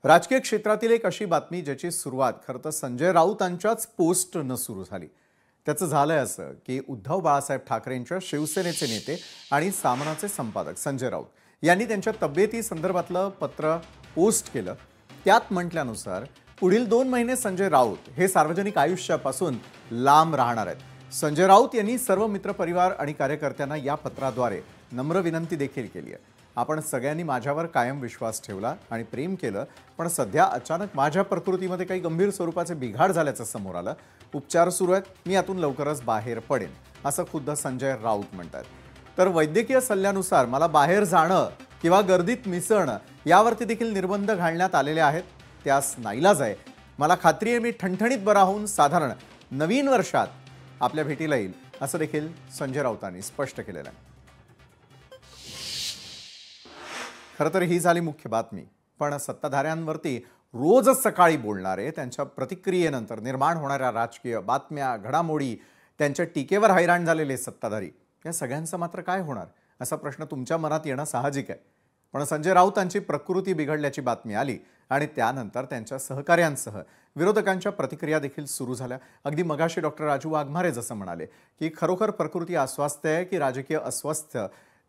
राजकीय क्षेत्रातील एक अशी बातमी ज्याची सुरुवात खरं तर संजय राऊतांच्याच पोस्टनं सुरू झाली। त्याचं झालंय असं की उद्धव बाळासाहेब ठाकरेंच्या शिवसेनेचे नेते आणि सामनाचे संपादक संजय राऊत यांनी त्यांच्या तब्येती संदर्भातलं पत्र पोस्ट केलं। त्यात म्हटल्यानुसार पुढील 2 महिने संजय राऊत हे सार्वजनिक आयुष्यापासून लांब राहणार आहेत। संजय राऊत यांनी सर्व मित्रपरिवार आणि कार्यकर्त्यांना या पत्राद्वारे नम्र विनंती देखील केली आहे। आपण सगळ्यांनी माझ्यावर कायम विश्वास ठेवला आणि प्रेम केलं, पण सध्या अचानक माझ्या प्रकृतीमध्ये काही गंभीर स्वरूपाचे बिघाड झाल्याचं समोर आलं। उपचार सुरू आहेत, मी यातून लवकरच बाहेर पडेन असं खुद्द संजय राऊत म्हणतात। तर वैद्यकीय सल्ल्यानुसार मला बाहेर जाणं किंवा गर्दीत मिसळणं यावरती देखील निर्बंध घालण्यात आलेले आहेत। त्यास नाईलाज आहे। मला खात्री आहे मी ठणठणीत बरा होऊन साधारण नवीन वर्षात आपल्या भेटीला येईल असं देखील संजय राऊतांनी स्पष्ट केलेलं आहे। खरं तर ही झाली मुख्य बातमी, पण सत्ताधाऱ्यांवरती रोजच सकाळी बोलणारे, त्यांच्या प्रतिक्रियेनंतर निर्माण होणाऱ्या राजकीय बातम्या, घडामोडी, त्यांच्या टीकेवर हैराण झालेले सत्ताधारी, या सगळ्यांचं मात्र काय होणार असा प्रश्न तुमच्या मनात येणं साहजिक आहे। पण संजय राऊतांची प्रकृती बिघडल्याची बातमी आली आणि त्यानंतर त्यांच्या सहकार्यांसह विरोधकांच्या प्रतिक्रिया देखील सुरू झाल्या। अगदी मगाशी डॉक्टर राजू वाघमारे जसं म्हणाले की खरोखर प्रकृती अस्वस्थ आहे की राजकीय अस्वस्थ,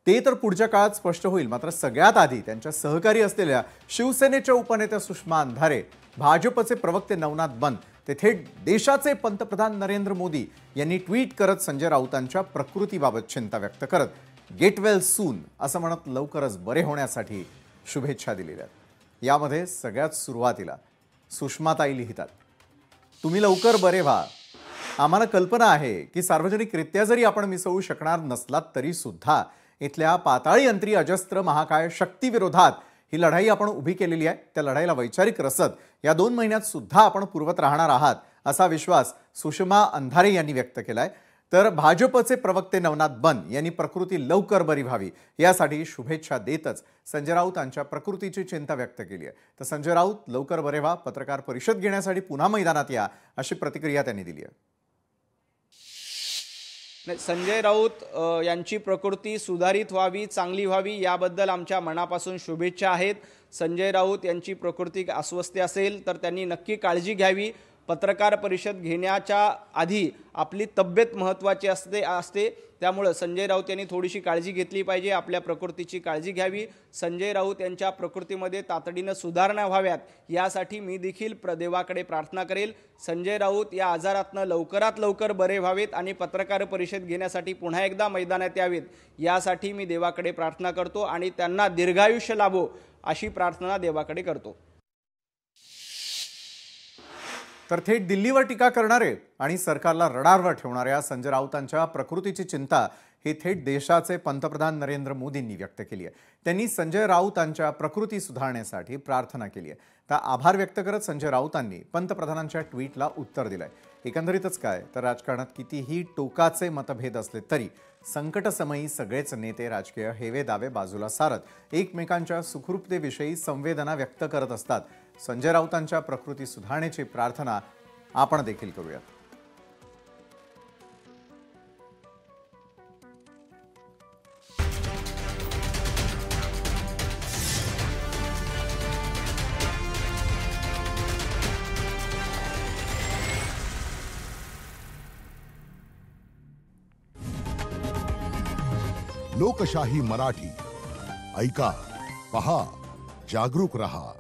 ते तर पुढच्या काळात स्पष्ट होईल। मात्र सगळ्यात आधी त्यांच्या सहकारी असलेल्या शिवसेनेच्या उपनेत्या सुषमा अंधारे, भाजपचे प्रवक्ते नवनाथ बन, ते थेट देशाचे पंतप्रधान नरेंद्र मोदी यांनी ट्विट करत संजय राऊतांच्या प्रकृतीबाबत चिंता व्यक्त करत गेट वेल सून असं म्हणत लवकरच बरे होण्यासाठी शुभेच्छा दिलेल्या आहेत। यामध्ये सगळ्यात सुरुवातीला सुषमाताई लिहितात, तुम्ही लवकर बरे व्हा। आम्हाला कल्पना आहे की सार्वजनिकरित्या जरी आपण मिसळू शकणार नसलात तरी सुद्धा इथल्या पाताळी अंतरी अजस्त्र महाकाय शक्तीविरोधात ही लढाई आपण उभी केलेली आहे। त्या लढाईला वैचारिक रसद या 2 महिन्यात सुद्धा आपण पुरवत राहणार आहात असा विश्वास सुषमा अंधारे यांनी व्यक्त केलाय। तर भाजपचे प्रवक्ते नवनाथ बन यांनी प्रकृती लवकर बरी व्हावी यासाठी शुभेच्छा देतच संजय राऊतांच्या प्रकृतीची चिंता व्यक्त केली आहे। तर संजय राऊत लवकर बरे व्हा, पत्रकार परिषद घेण्यासाठी पुन्हा मैदानात या अशी प्रतिक्रिया त्यांनी दिली आहे। संजय राऊत यांची प्रकृती सुधारित व्हावी, चांगली व्हावी याबद्दल आमच्या मनापासून शुभेच्छा आहेत। संजय राऊत यांची प्रकृती अस्वस्थ असेल तर त्यांनी नक्की काळजी घ्यावी। पत्रकार परिषद घेण्याच्या आधी आपली तब्येत महत्त्वाची असते, त्यामुळे संजय राऊत यांनी थोडीशी काळजी घेतली पाहिजे, आपल्या प्रकृतीची काळजी घ्यावी। संजय राऊत यांच्या प्रकृतीमध्ये तातडीने सुधारणा व्हाव्यात यासाठी मी देखील देवाकडे प्रार्थना करेल। संजय राऊत या आजारातनं लवकरात लवकर बरे व्हावेत आणि पत्रकार परिषद घेण्यासाठी पुन्हा एकदा मैदानात यावेत यासाठी मी देवाकडे प्रार्थना करतो आणि त्यांना दीर्घायुष्य लाभो अशी प्रार्थना देवाकडे करतो। तर थेट दिल्लीवर टीका करणारे आणि सरकारला रडारवर ठेवणाऱ्या संजय राऊतांच्या प्रकृतीची चिंता ही थेट देशाचे पंतप्रधान नरेंद्र मोदींनी व्यक्त केली आहे। त्यांनी संजय राऊतांच्या प्रकृती सुधारण्यासाठी प्रार्थना केली आहे। तर आभार व्यक्त करत संजय राऊतांनी पंतप्रधानांच्या ट्विटला उत्तर दिलंय। एकंदरीतच काय तर राजकारणात कितीही टोकाचे मतभेद असले तरी संकटसमयी सगळेच नेते राजकीय हेवे दावे बाजूला सारत एकमेकांच्या सुखरूपतेविषयी संवेदना व्यक्त करत असतात। संजय राऊतांच्या प्रकृती सुधारण्याची प्रार्थना आपण देखील करूया। लोकशाही मराठी ऐका, पहा, जागरूक रहा।